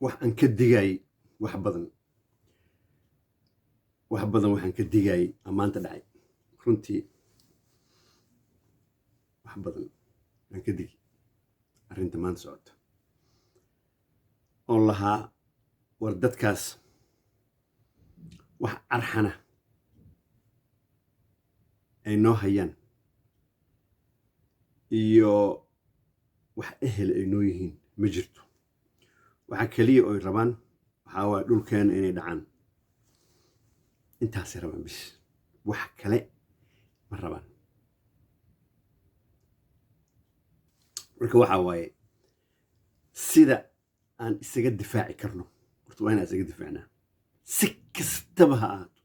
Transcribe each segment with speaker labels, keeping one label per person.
Speaker 1: wax aan ka digay wax badan waxaan ka digay maanta dhacay runtii wax badan aan ka digi arrinta maanta socota oo lahaa war dadkaas wax arxana ay noo hayaan iyo wax ehel ay noo yihiin ma jirto waxa kaliya oo ay rabaan waxaa waa dhulkeena inay dhacaan intaasay rabaan bis wax kale ma rabaan marka waxaa waaye sida aan isaga difaaci karno horta waa inaan isaga difaacnaa si kastaba ha ahaato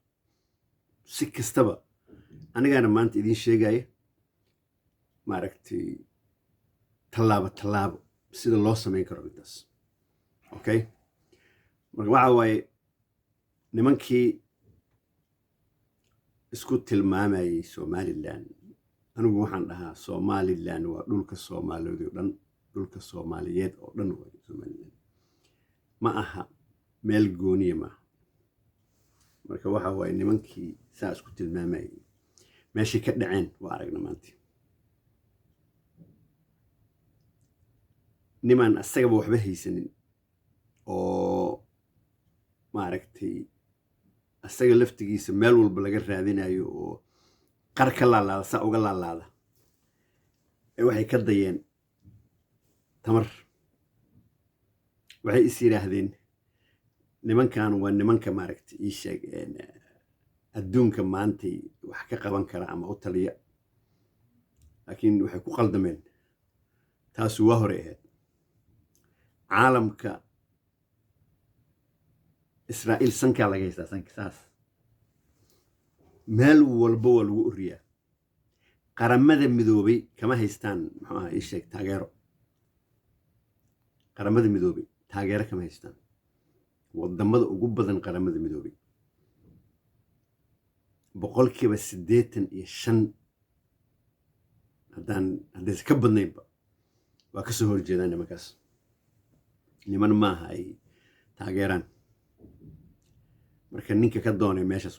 Speaker 1: si kastaba anigaana maanta idiin sheegaya maaragtay tallaabo sida loo samayn karo intaas okay marka waxaa waaye nimankii isku tilmaamayay somaliland anigu waxaan dhahaa somaliland waa dhulka soomaaliyeed oo dhan dhulka soomaaliyeed oo dhan waa somaliland ma aha meel gooniya maaha marka waxa waaye nimankii saa isku tilmaamayay meeshay ka dhaceen waa aragna maanta nimaan asagaba waxba haysanin oo maaragtay asaga laftigiisa meel walba laga raadinayo oo qar ka laalaada saa uga laalaada ee waxay ka dayeen tamar waxay is yidhaahdeen nimankan waa nimanka maaragtay ii sheeg adduunka maantay wax ka qaban kara ama u taliya laakiin waxay ku qaldameen taasu waa hore ahayd caalamka israa'iil sankaa laga haystaa sanka saas meel walba waa lagu oriyaa qaramada midoobay kama haystaan muxuu ahaa ii sheeg taageero qaramada midoobay taageero kama haystaan wadamada ugu badan qaramada midoobay 85% haddaysa ka badnaynba waa ka soo horjeedaan nimankaas niman maaha ay taageeraan marka ninka ka doonay meeshaas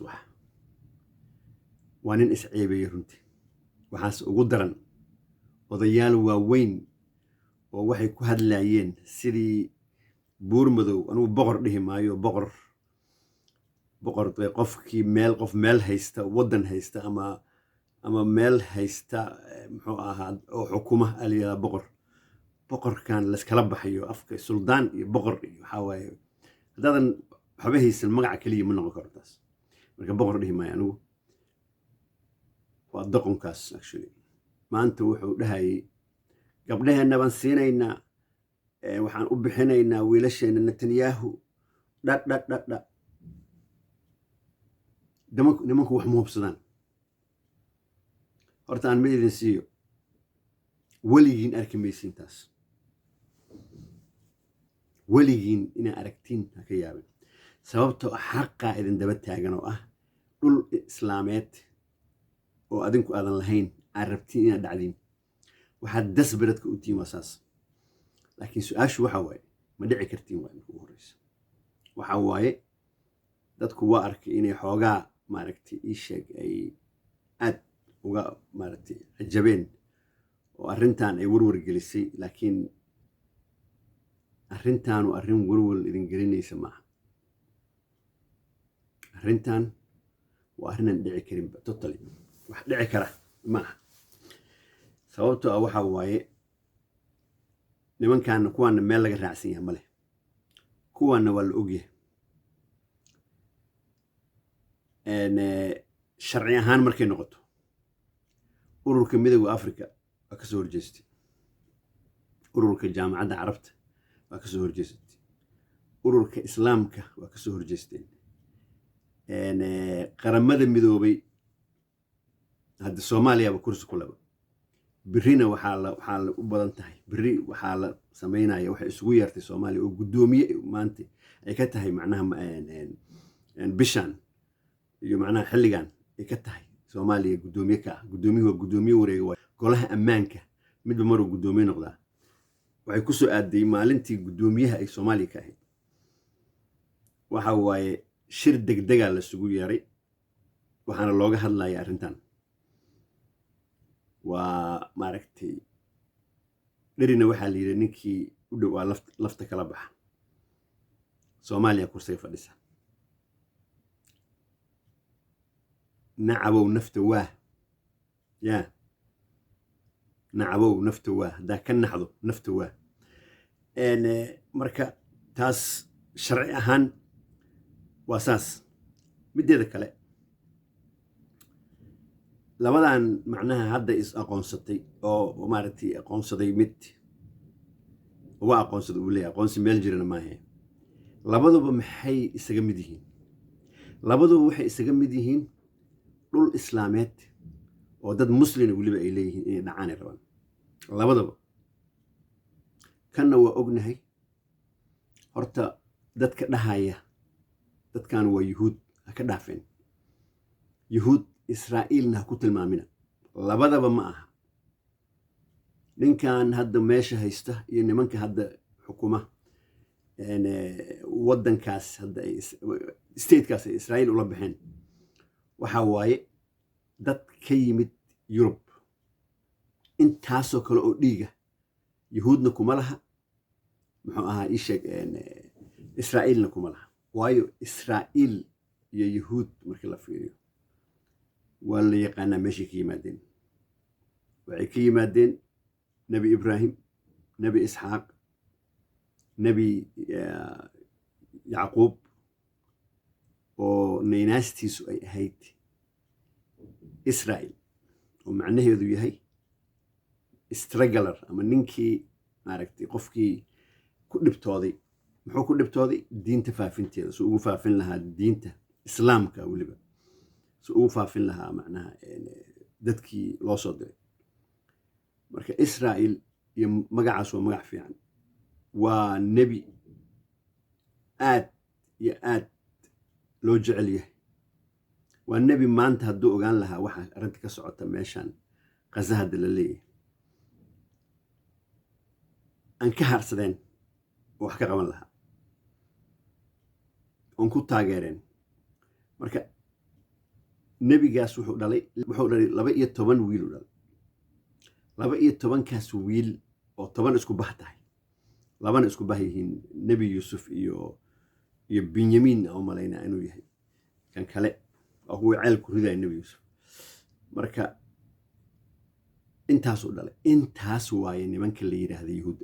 Speaker 1: waa nin isceebeeyey runtii waxaas ugu daran odayaal waaweyn oo waxay ku hadlaayeen sidii buur madow anigu boqor dhihi maayo boqor qofkii qof meel haysta waddan haysta ama meel haysta muxuu ahaa oo xukuma aliyaa boqorkan layskala baxayo afka suldaan iyo boqor iyo waxaa waaye haddaadan waxba haysan magaca keliya ma noqon karo taas marka boqor dhihi maayo anigu waa doqonkaas actually maanta wuxuu dhahayay gabdhaheenna baan siinaynaa waxaan u bixinaynaa wiilasheena netanyahu dhadhadhadha nimanku wax ma hubsadaan horta aan ma idin siiyo weligiin arki maysiin taas weligiin inaa aragtiin ha ka yaabin sababtoo xaqaa idin daba taagan oo ah dhul islaameed oo adinku aadan lahayn aad rabtiin inaad dhacdiin waxaad dasbaradka u tihiin waa saas laakiin su-aashu waxa waaye ma dhici kartiin waa marka ugu horreysa waxa waaye dadku waa arkay inay xoogaa maaragtay ii sheeg ay aad uga maaragtay cajabeen oo arrintan ay warwar gelisay laakiin arrintaanu arrin warwar idin gelinaysa maaha arrintan waa arrinaan dhici karinba totally wax dhici kara maaha sababtoo ah waxa waaye nimankaana kuwaana meel laga raacsan yahay male kuwaana waa la ogyahay sharci ahaan markay noqoto ururka midowga africa waa ka soo horjeestay ururka jaamacadda carabta waa ka soo horjeestay ururka islaamka waa ka soo horjeesteen qaramada midoobay hadda soomaaliyaba kursi ku laba birina waxaa u badan tahay biri waxaa la samaynaya waxay isugu yeertay soomaaliya oo guddoomiye maanta ay ka tahay macnaha bishan iyo macnaha xilligan ay ka tahay soomaaliya guddoomiye ka ah guddoomiye waa guddoomiye wareega waa golaha ammaanka midba maruu guddoomiye noqdaa waxay ku soo aaday maalintii guddoomiyaha ay soomaaliya ka ahayd waxa waaye shir degdegaa lasugu yeeray waxaana looga hadlaya arrintan waa maaragtay dherina waxaa la yidhi ninkii u dhowaa lafta kala baxa soomaaliya kursiga fadhisa nacabow nafta waa yaa nacabow nafta waa haddaa ka naxdo nafta waa marka taas sharci ahaan waa saas mideeda kale labadan macnaha hadda is aqoonsatay oo maaragtay aqoonsaday mid waa aqoonsada uu leeyahay aqoonsi meel jirana maahe labaduba maxay isaga mid yihiin labaduba waxay isaga mid yihiin dhul islaameed oo dad muslina weliba ay leeyihiin inay dhacaan ay rabaan labadaba kanna waa ognahay horta dadka dhahaya dadkan waa yuhuud ha ka dhaafeen yuhuud israa'iilna ha ku tilmaamina labadaba ma aha ninkan hadda meesha haysta iyo nimanka hadda xukuma waddankaas hadda statekaas ay israa'iil ula baxeen waxa waaye dad ka yimid yurub intaasoo kale oo dhiiga yuhuudna kuma laha muxuu ahaa ii sheeg israa'iilna kuma laha waayo israa'iil iyo yuhuud markii la fiiriyo waa la yaqaanaa meeshay ka yimaadeen waxay ka yimaadeen nebi ibraahim nebi isxaaq nebi yacquub oo naynaastiisu ay ahayd israa'iil oo macnaheedu yahay struggler ama ninkii maaragtay qofkii ku dhibtooday muxuu ku dhibtooday diinta faafinteeda si ugu faafin lahaa diinta islaamka weliba si ugu faafin lahaa macnaha dadkii loo soo diray marka israa'iil iyo magacaas waa magac fiican waa nebi aad iyo aad loo jecel yahay waa nebi maanta hadduu ogaan lahaa waxa arrinta ka socota meeshan qaza hadda la leeyahay aan ka harsadeen oo wax ka qaban lahaa oon ku taageereen marka nebigaas wuxuu dhalay 12 wiil u dhalay 12kaas wiil oo 10 isku bah tahay labana isku bah yihiin nebi yuusuf iyo benyamin oo malaynaa inuu yahay kan kale oo kuwa ceel ku riday nebi yuusuf marka intaas u dhalay intaas waaye nimanka la yiraahdo yuhuud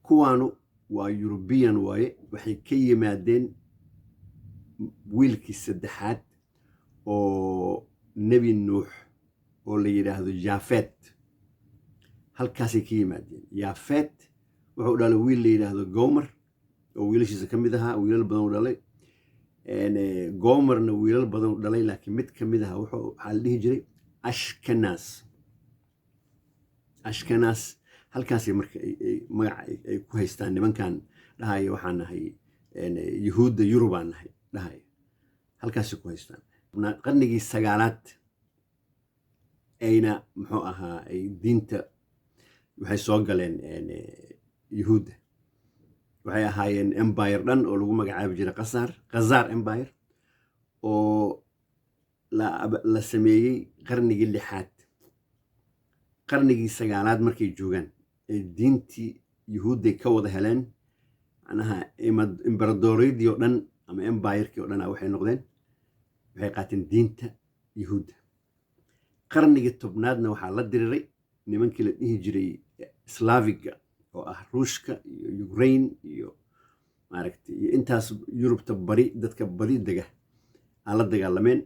Speaker 1: kuwaanu waa European waaye waxay ka yimaadeen wiilkii saddexaad oo nebi nuux oo la yiraahdo Yaafet halkaasay ka yimaadeen Yaafet wuxuu dhalay wiil la yiraahdo Gomer oo wiilashiisa ka mid ahaa wiilal badan u dhalay Gomerna wiilal badan u dhalay laakiin mid ka mid ahaa waxaa la dhihi jiray Ashkenaz halkaasay marka magac ay ku haystaan nimankan dhahaya waxaan nahay yuhuudda yurubaan nahay dhahaya halkaasay ku haystaan qarnigii 9aad ayna muxuu ahaa ay diinta waxay soo galeen yuhuudda waxay ahaayeen empire dhan oo lagu magacaabi jiray Khazar empire oo la sameeyey qarnigii 6aad qarnigii 9aad markay joogaan ee diintii yuhuudday ka wada heleen macnaha imbaradoriyadii oo dhan ama empire-kii oo dhan waxay noqdeen waxay qaateen diinta yuhuudda qarnigii 10aadna waxaa la diriray nimankii la dhihi jiray Slaviga oo ah Ruushka iyo Ukraine iyo maaragtay iyo intaas Yurubta bari dadka bari dega aan la dagaalameen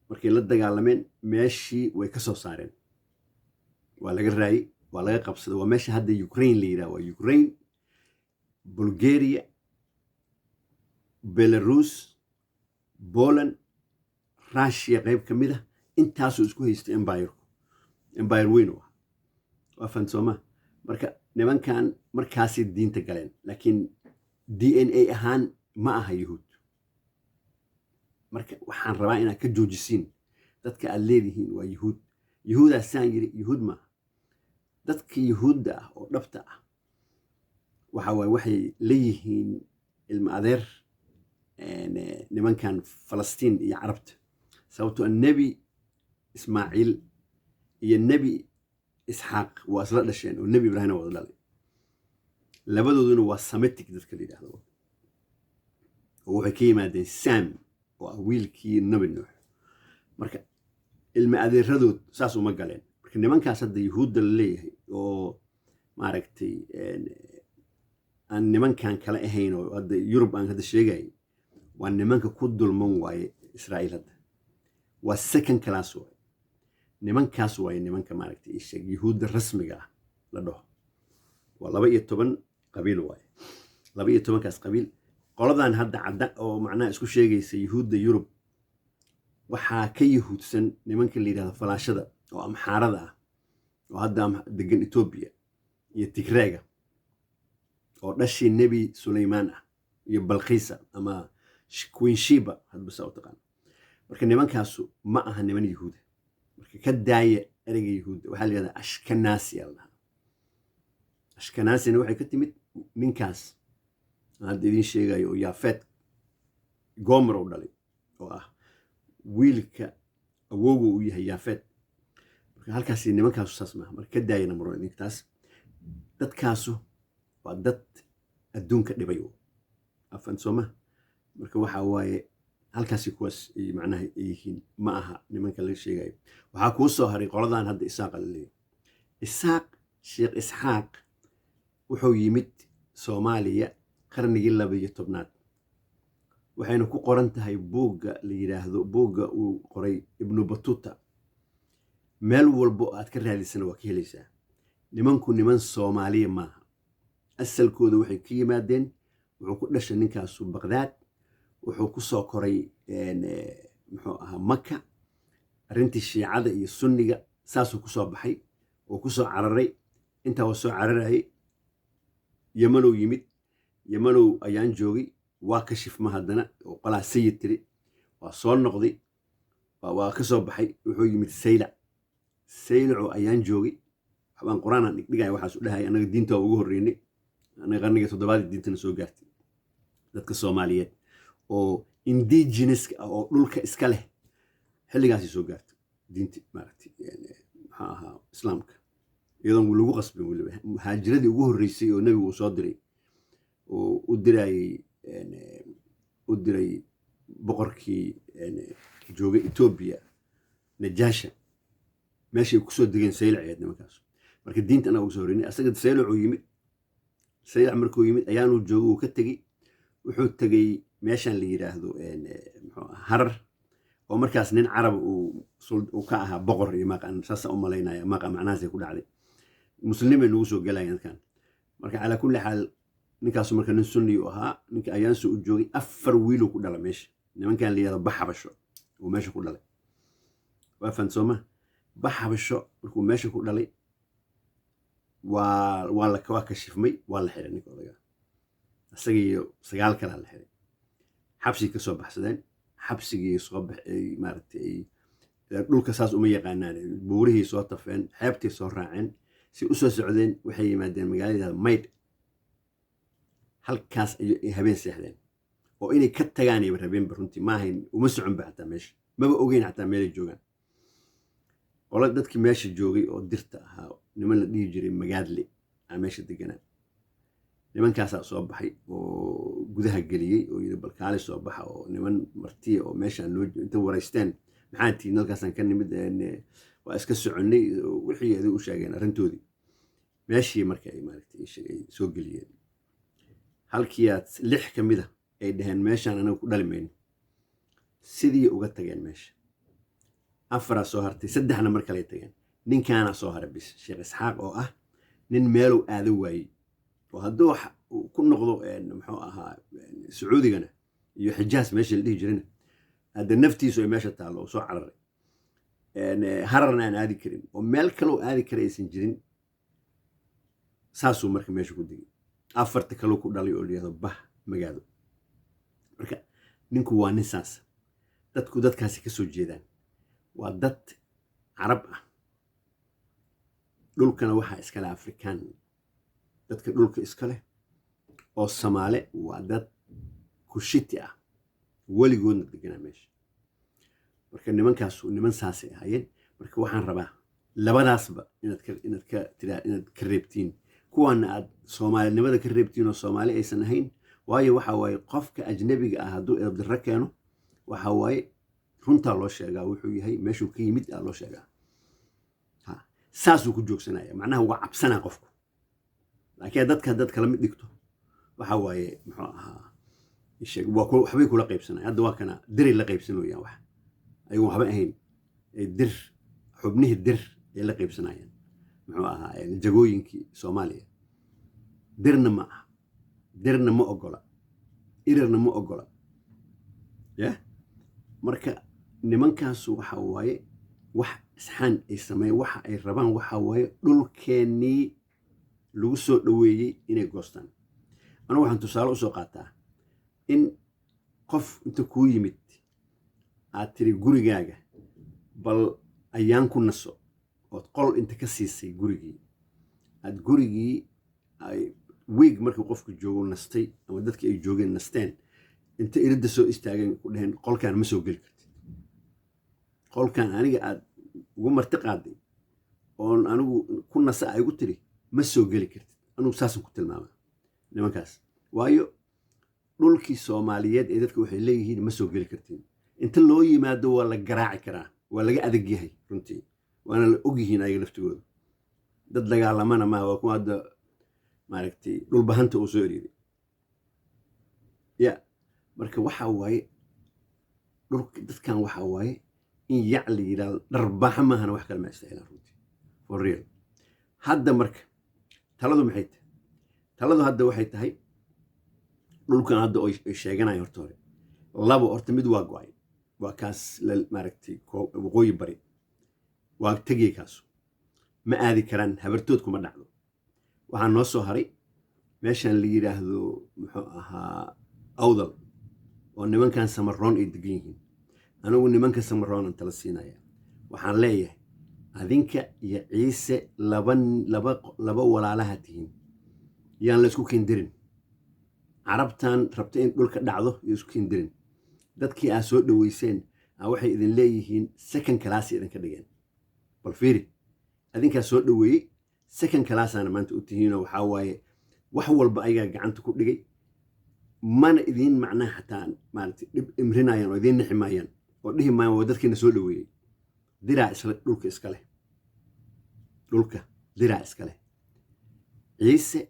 Speaker 1: markay la dagaalameen meeshii way ka soo saareen waa laga raayay waa laga qabsaday waa meesha hadda Ukraine la yiraahdo waa Ukraine Bulgaria Belarus Poland Russia qayb ka mid ah intaasoo isku haystay empire weyn waa fansoma marka nimankan markaasay diinta galeen laakiin DNA ahaan ma aha yuhuud marka waxaan rabaa inaad ka joojisiin dadka aad leedihiin waa yuhuudaasaan yiri yuhuud maaha dadka yuhuudda ah oo dhabta ah waxa waaye waxay leeyihiin ilma adeer nimankan falastiin iyo carabta sababtoo nebi ismaaciil iyo nebi isxaaq waa isla dhasheen oo nebi ibraahim wada dhalay labadooduna waa semitic dadka la yidhaahdo oo waxay ka yimaadeen sam oo ah wiilkii nebi nuux marka ilma adeeradood saas uma galeen marka nimankaas hadda yuhuudda la leeyahay oo maaragtay aan nimankan kale ahayn oo hadda yurub aan hadda sheegayay waa nimanka ku dulman waaye israa'iil hadda waa second class waaye nimankaas waaye nimanka maaragtay ii sheeg yuhuudda rasmiga ah la dhaho waa 12 qabiil waaye 12kaas qabiil qoladan hadda cadda oo macnaha isku sheegaysa yuhuudda yurub waxaa ka yuhuudsan nimanka la yidhahdo falaashada oo amxaarada ah oo hadda degan Ethiopia iyo Tigreega oo dhashii nebi Suleymaan ah iyo Balqiisa ama Queen Sheba hadba saa u taqaan marka nimankaasu ma aha niman yuhuuda marka ka daaya ereyga yuhuuda waxaa la yidhahdaa ashkenazi ashkenazina waxay ka timid ninkaas hadda idin sheegayo oo yaafeed gomer u dhalay oo ah wiilka awowga uu yahay yaafeed marka halkaasi nimankaasu saas maaha marka ka daayana maro idintaas dadkaasu waa dad adduunka dhibay afan sooma marka waxa waaye halkaasi kuwaas ay macnaha yihiin ma aha nimanka la sheegayo waxaa kuu soo haray qoladan hadda isaaq la leeyahay isaaq sheekh isxaaq wuxuu yimid Soomaaliya qarnigii 12aad waxayna ku qoran tahay buugga la yiraahdo buugga uu qoray ibnu batuta meel walbo aad ka raadisana waa ka helaysaa nimanku niman Soomaaliya maaha asalkooda waxay ka yimaadeen wuxuu ku dhashay ninkaasu Baghdad wuxuu ku soo koray muxuu ahaa Makka arintii shiicada iyo sunniga saasuu ku soo baxay oo ku soo cararay inta uu soo cararay yamanow yimid yamanow ayaan joogay waa ka shifma haddana oo qolaa sayid tiri waa soo noqday waa ka soo baxay wuxuu yimid saylac ayaan joogay waxaan quraanaan dhigay waxaas u dhahay anaga diinta ugu horeynay anaga qarniga 7aad diintana soo gaartay dadka Soomaaliyeed oo indigenous oo dhulka iska leh xilligaas soo gaartay diinta maaragtay maxaa ahaa islaamka iyadoo lagu qasbin waliba muhaajiradii ugu horeysay oo nabigu soo diray oo u diray boqorkii joogay Ethiopia Najaasha meeshii ku soo degeen saylac nimankaas marka diinta anaga ugu soo horeynay asaga saylac yimid saylac markuu yimid ayaanu joogo ka tagay wuxuu tagay meeshan la yiraahdo Harar oo markaas nin carab uu ka ahaa boqor iyo maqan saasa u maleynaya maqan macnaheedu ku dhacday muslimiin ugu soo galayaan kan marka ala kulli xaal ninkaas marka nin sunni u ahaa ninka ayaan soo u joogay 4 wiil ku dhalay meesha nimankan la yiraahdo Baxabasho oo meesha ku dhalay waa fansoma Baxabasho markuu meesha ku dhalay waa la ka shifmay waa la xiray ninka odaga asagiyo 9 kala la xiray xabsi ka soo baxsadeen xabsigii soo baxay maartay dhulka saas uma yaqaanaan buurihii soo tafeen xeebtii soo raaceen si u soo socdeen waxay yimaadeen magaalada Mayd halkaas ay habeen seexdeen oo inay ka tagaan ay rabeen runtii ma ahayn uma socon baa meesha maba ogeyn hatta meel joogan qolad dadkii meesha joogay oo dirta ahaa niman la dhihi jiray Magaadle aan meesha deganaa nimankaas soo baxay oo gudaha galiyay oo yiri balkaali soo baxa oo niman martiye oo meesha loo inta wareysteen maxaa tii nalkaasan ka nimid waa iska soconay wixii ay u sheegeen arintoodii meeshii markay ay maaragtay soo galiyeen halkii 6 kamid ah ay dhaheen meeshan anagu ku dhalimeyn sidii uga tageen meesha 4 soo hartay 3na mar kale tageen ninkaana soo haray bis Sheekh Isxaaq oo ah nin meelow aado waayay oo hadduu ku noqdo muxuu ahaa Sacuudigana iyo Xijaas meesha la dhihi jireen hadda naftiisu ay meesha taalo soo cararay hararna aan aadi karin oo meel kale oo aadi karaysan jirin saasuu marka meesha ku digay 4 kale ku dhalay oo leeyahay bah magaalo marka ninku waa nin saas dadkaasi ka soo jeedaan waa dad carab ah dhulkana waxa iska leh Afrikaan dadka dhulka iska leh oo Soomaali waa dad kushiti ah weligoodna deganaa meesha marka nimankaasu niman saasay ahaayeen marka waxaan rabaa labadaasba inaad ka reebtiin kuwaana aad soomaalinimada ka reebtiin oo soomaali aysan ahayn waayo waxa waaye qofka ajnabiga ah hadduu edabdarro keeno waxa waaye runtaa loo sheegaa wuxuu yahay meeshuu ka yimid aa loo sheegaa saasuu ku joogsanaya macnaha waa cabsanaa qofku laakiin dadka dad kala mid dhigto waxa waaye muxuu ahaa waxbay kula qaybsanaya hadda waa kana diray la qaybsanayaan wax ayagu waxba ahayn dir xubnihii dir ay la qaybsanayaan muxuu ahaa jagooyinkii soomaaliya dirna ma aha dirna ma ogola irarna ma ogola marka nimankaasu waxa waaye wax isxaan ay sameeyeen waxa ay rabaan waxa waaye dhulkeennii lagu soo dhoweeyey inay goostaan anigu waxaan tusaale usoo qaataa in qof inta kuu yimid aad tiri gurigaaga bal ayaan ku naso ood qol inta ka siisay gurigii aad gurigii wiig markii qofku joogo nastay ama dadkii ay joogeen nasteen inta iridda soo istaageen ku dhaheen qolkaan ma soo geli kartid qolkaan aniga aad ugu marti qaaday oon anigu ku nasa ay gu tiri ma soo geli kartid anigu saasan ku tilmaamaa nimankaas waayo dhulkii soomaaliyeed ee dadka waxay leeyihiin ma soo geli kartiin inta loo yimaado waa la garaaci karaa waa laga adag yahay runtii waana la og yihiin ayaga laftigooda dad dagaalamana maaha waa kuwa hadda maaragtay dhulbahanta uu soo eriiray marka waxa waaye dhulka dadkan waxa waaye in yac la yidhaahdo dharbaaxa maahana wax kale ma istaahilaan runtii for real hadda marka taladu maxay tahay taladu hadda waxay tahay dhulkan hadda ay sheeganayaan horta hore labo horta mid waa go-ay waa kaas maaragtay waqooyi bari waa tegey kaasu ma aadi karaan habartood kuma dhacdo waxaa noo soo haray meeshan la yidhaahdo muxuu ahaa awdal oo nimankan samaroon ay degan yihiin anigu nimanka samaroonan tala siinaya waxaan leeyahay adinka iyo ciise laba walaalaha tihiin yaan la isku kendirin carabtan rabta in dhulka dhacdo iyo isku kendirin dadkii aa soo dhoweyseen waxay idin leeyihiin second class idinka dhigeen bal fiiri adinkaa soo dhoweeyey second classaana maanta u tihiinoo waxaa waaye wax walba ayagaa gacanta ku dhigay mana idiin macnaha xataa maaragtay dhib imrinayaan oo idiin nixi maayaan oo dhihi maayaan waa dadkiina soo dhoweeyey diraa dhulka iska leh dhulka diraa iska leh ciise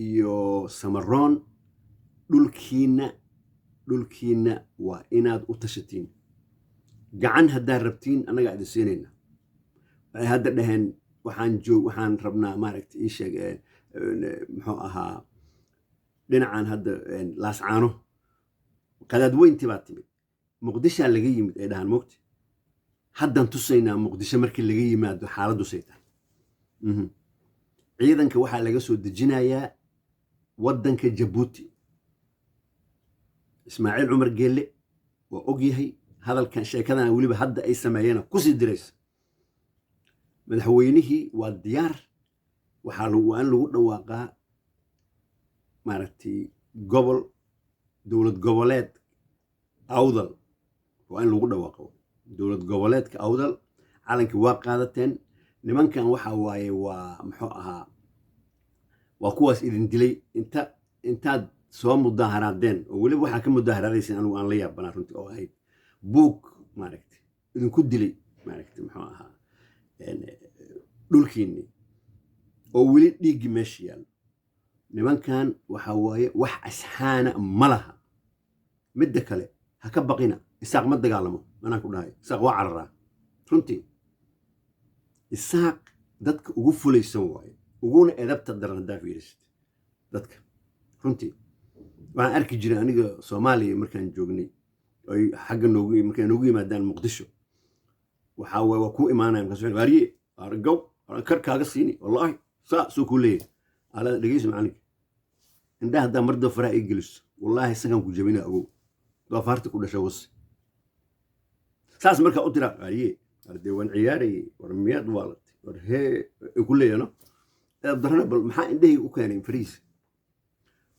Speaker 1: iyo samaroon dhulkiina waa inaad u tashatiin gacan haddaad rabtiin annagaa idin siinayna waxay hadda dhaheen waxaan rabnaa maaragtay ii sheeg muxuu ahaa dhinacan hadda laascaano qadaadweyntii baa timid muqdishaa laga yimid ay dhahaan mogti haddaan tusaynaa muqdisho markii laga yimaado xaaladusay tahay ciidanka waxaa laga soo dejinayaa waddanka jabuuti ismaaciil cumar geelle waa og yahay hadalkan sheekadana weliba hadda ay sameeyeen kusii diraysa madaxweynihii waa diyaar waa in lagu dhawaaqaa maaragtay dowlad goboleed awdal waa in lagu dhawaaqo dowlad goboleedka awdal calankii waa qaadateen nimankan waxa waaye waa muxuu ahaa waa kuwaas idin dilay intaad soo mudaaharaadeen oo weliba waxaa ka mudaaharaadayseen anigu aan la yaabanaa runtii oo ahayd buug maaragtay idinku dilay maaragtay muxuu ahaa dhulkiinii oo weli dhiiggii meesha yaallo nimankan waxa waaye wax asxaana ma laha midda kale ha ka baqina isaaq ma dagaalamo anaan ku dhahay isaaq waa cararaa runtii isaaq dadka ugu fulaysan waaye uguna edabta daran haddaa fiirisid dadka runtii waxaan arki jiray aniga soomaaliya markaan joognay ay xagga markay noogu yimaadaan muqdisho waxaa waaye waa kuu imaanaya markaas waariye argow kar kaaga siini wallaahi soo kuu leeyahay alada dhegeyso macalinka indhaha haddaa mar daba faraha ii geliso wallaahi isagaan ku jabina ogow doofaarta ku dhasha wasi saas markaa u tira waariye ardee waan ciyaarayay war miyaad waalatay war hee ku leeyano darana bal maxaa indhahayga u keenay fariis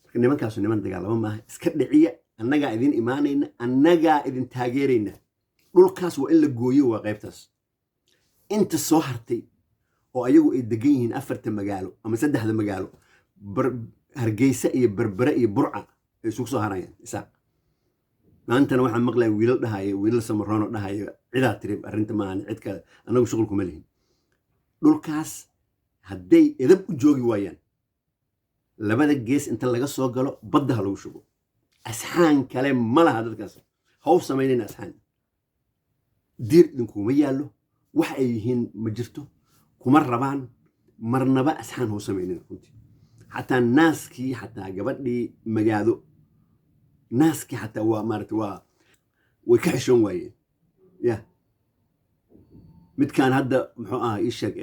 Speaker 1: marka nimankaasu niman dagaalamo maaha iska dhiciya annagaa idin imaanayna annagaa idin taageerayna dhulkaas waa in la gooyo waa qaybtaas inta soo hartay oo ayagu ay degan yihiin 4 magaalo ama 3 magaalo hargeysa iyo berbere iyo burca ay isugu soo harayaan isaaq maantana waxaan maqlay wiilal dhahayo wiilal samaroon dhahayo cidaa tiri arrinta maahan cid kale anagu shaqul kuma lihin dhulkaas hadday edab u joogi waayaan labada gees inta laga soo galo badda ha lagu shubo asxaan kale ma laha dadkaas haw samaynayna asxaan diir idinkuma yaallo wax ay yihiin ma jirto kuma rabaan marnaba asxaan haw samaynayna runtii xataa naaskii xataa gabadhii magaado naaskii xataa waa maaragtay waa way ka xishoon waayeen ya midkaan hadda muxuu ahaa ii sheeg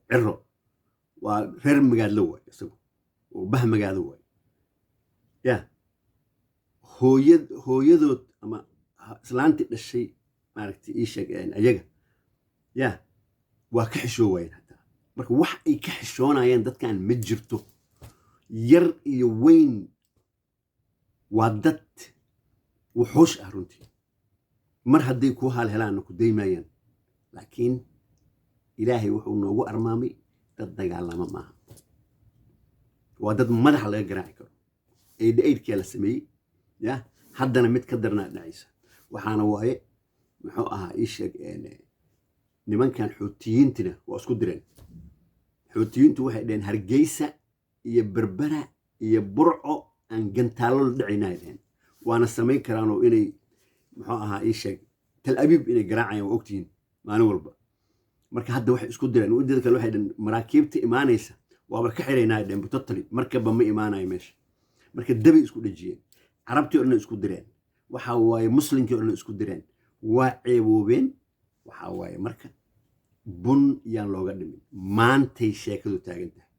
Speaker 1: ciro waa reer magaadlo waay isagu oo bah magaado waay ya hooyadood ama islaantii dhashay maaragtay ii sheeg ayaga ya waa ka xishoo waayeen xataa marka wax ay ka xishoonayaan dadkan ma jirto yar iyo weyn waa dad wuxuush ah runtii mar hadday kuu haal helaanna ku daymayaan laakiin ilaahay wuxuu noogu armaamay dad dagaalama maaha waa dad madaxa laga garaaci karo aidkii la sameeyey ya haddana mid ka darnaa dhacaysa waxaana waaye muxuu ahaa ii sheeg nimankan xuutiyiintina waa isku direen xuutiyiintu waxay dhaheen hargeysa iyo berbera iyo burco aan gantaalo la dhacaynaa dhaheen waana samayn karaanoo inay muxuu ahaa ii sheeg tal abiib inay garaacayaan waa ogtihiin maalin walba marka hadda waxay isku direen ujeeda kale waxay dhaheen maraakiibta imaanaysa waaba ka xiraynaa dhaheen totally markaba ma imaanayo meesha marka dabay isku dhejiyeen carabtii oo dhan isku direen waxa waaye muslimkii oo dhan isku direen waa ceeboobeen waxa waaye marka bun yaan looga dhimin maantay sheekadu taagan tahay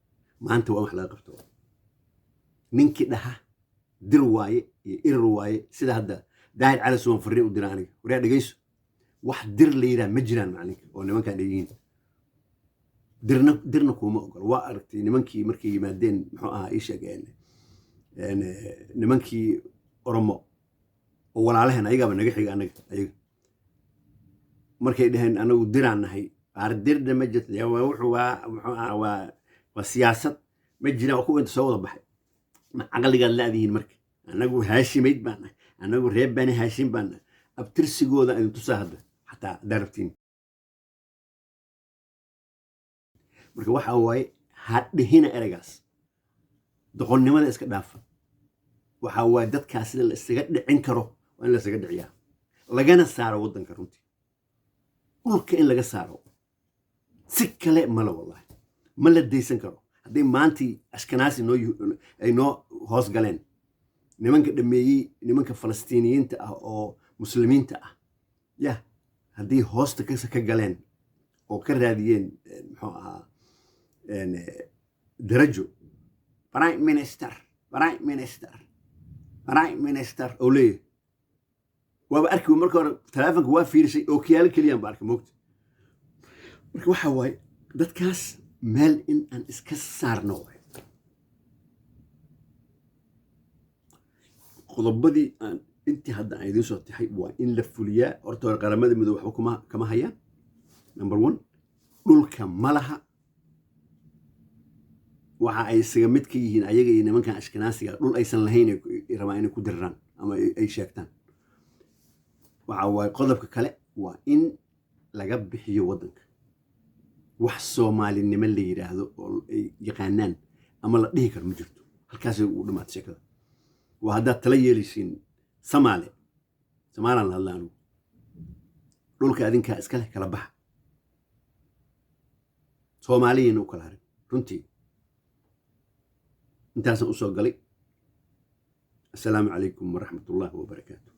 Speaker 1: maanta waa wax laga qabto ninkii dhaha dir waaye iyo irir waaye sida hadda daahir cali suwan fariin u dira aniga waryaa dhegayso wax dir la yidhaha ma jiraan macalinka oo nimankaan yihiin dirna kuma ogolo waa aragtay nimankii markay yimaadeen muxuu ahaa ii sheegeen nimankii oromo oo walaalaheen ayagaaba naga xiga anaga ayaga markay dhaheen anagu diraan nahay dirna ma jirto wuxuu waa siyaasad ma jiraan waa kuwa inta soo wada baxay ma caqligaad laadihiin marka anagu haashimayd baan nahay anagu reer bani haashim baan nahay abtirsigooda idin tusaa hadda xataa haddaa rabtiin marka waxa waaye ha dhihina ereygaas doqonnimada iska dhaafa waxa waaye dadkaas sida la isaga dhicin karo waa in la isaga dhiciyaa lagana saaro waddanka runtii dhulka in laga saaro si kale mala wallahi ma la daysan karo hadday maantii ashkanaasi ay noo hoos galeen nimanka dhameeyey nimanka falastiiniyiinta ah oo muslimiinta ah ya haddii hoosta ka galeen oo ka raadiyeen muxuu ahaa darajo prime minister oo leeyahay waaba arki marka hore taleefonka waa fiirisay oo kiyaalo keliyaan ba arkay moogta marka waxa waaye dadkaas meel in aan iska saarno waay qodobadii aan intii hadda aan idiin soo taxay waa in la fuliyaa horta hore qaramada midoobe waxba kama hayaan number 1 dhulka ma laha waxa ay isaga mid ka yihiin ayaga iyo nimankan ashkanaasiga dhul aysan lahayn ay rabaan inay ku dirraan ama ay sheegtaan waxa waaye qodobka kale waa in laga bixiyo waddanka wax soomaalinimo la yidhaahdo oo ay yaqaanaan ama la dhihi karo ma jirto halkaasay ugu dhamaatay sheekada waa haddaad tala yeelaysiin somalilan la hadlaan dhulka adinkaa iska leh kala baxa soomaaliyiina u kala harin runtii intaasaan usoo galay assalaamu calaykum waraxmatullaahi wabarakaatu